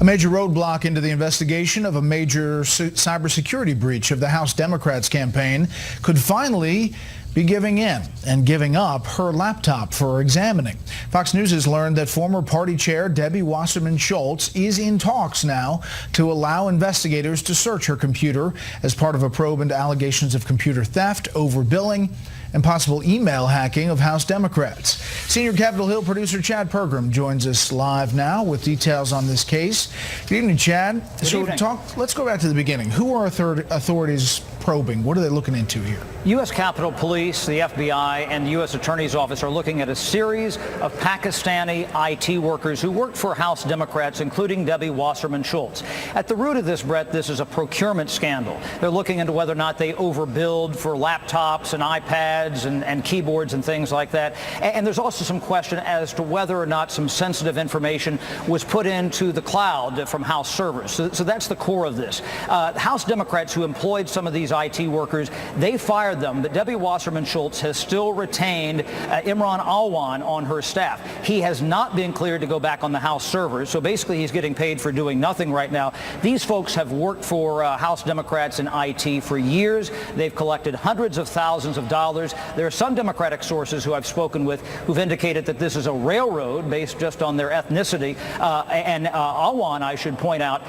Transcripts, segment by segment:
A major roadblock into the investigation of a major cybersecurity breach of the House Democrats' campaign could finally be giving in and giving up her laptop for examining. Fox News has learned that former party chair Debbie Wasserman Schultz is in talks now to allow investigators to search her computer as part of a probe into allegations of computer theft, overbilling, and possible email hacking of House Democrats. Senior Capitol Hill producer Chad Pergram joins us live now with details on this case. Good evening, Chad. Good evening. Let's go back to the beginning. Who are authorities probing? What are they looking into here? U.S. Capitol Police, the FBI, and the U.S. Attorney's Office are looking at a series of Pakistani IT workers who worked for House Democrats, including Debbie Wasserman Schultz. At the root of this, Brett, this is a procurement scandal. They're looking into whether or not they overbilled for laptops and iPads and keyboards and things like that. And there's also some question as to whether or not some sensitive information was put into the cloud from House servers. So that's the core of this. House Democrats who employed some of these IT workers, they fired them, but Debbie Wasserman Schultz has still retained Imran Awan on her staff. He has not been cleared to go back on the House servers, so basically he's getting paid for doing nothing right now. These folks have worked for House Democrats in IT for years. They've collected hundreds of thousands of dollars. There are some Democratic sources who I've spoken with who've indicated that this is a railroad based just on their ethnicity. And Awan, I should point out,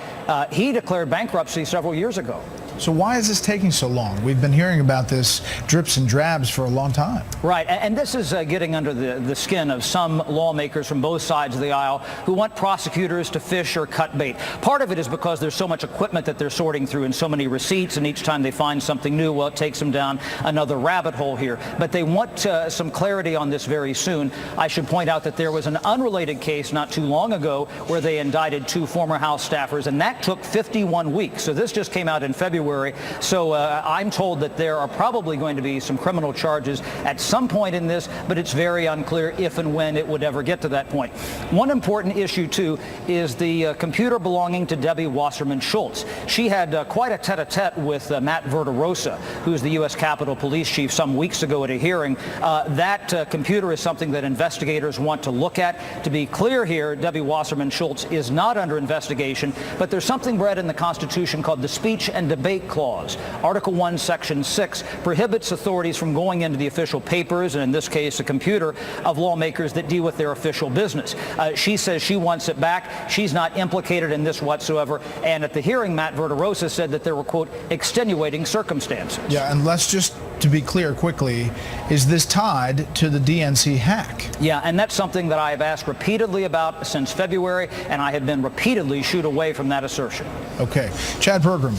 he declared bankruptcy several years ago. So why is this taking so long? We've been hearing about this drips and drabs for a long time. Right, and this is getting under the skin of some lawmakers from both sides of the aisle who want prosecutors to fish or cut bait. Part of it is because there's so much equipment that they're sorting through and so many receipts, and each time they find something new, well, it takes them down another rabbit hole here. But they want some clarity on this very soon. I should point out that there was an unrelated case not too long ago where they indicted two former House staffers, and that took 51 weeks. So this just came out in February. So I'm told that there are probably going to be some criminal charges at some point in this, but it's very unclear if and when it would ever get to that point. One important issue, too, is the computer belonging to Debbie Wasserman Schultz. She had quite a tete-a-tete with Matt Verderosa, who's the U.S. Capitol Police Chief, some weeks ago at a hearing. That computer is something that investigators want to look at. To be clear here, Debbie Wasserman Schultz is not under investigation, but there's something, Brett, in the Constitution called the Speech and Debate Clause. Article 1, Section 6 prohibits authorities from going into the official papers, and in this case, a computer, of lawmakers that deal with their official business. She says she wants it back. She's not implicated in this whatsoever. And at the hearing, Matt Verderosa said that there were, quote, extenuating circumstances. Yeah, and let's just, to be clear quickly, is this tied to the DNC hack? Yeah, and that's something that I have asked repeatedly about since February, and I have been repeatedly shooed away from that assertion. Okay. Chad Pergram,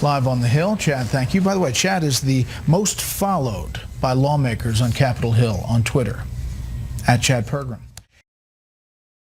live on the Hill. Chad, thank you. By the way, Chad is the most followed by lawmakers on Capitol Hill on Twitter, @Chad Pergram.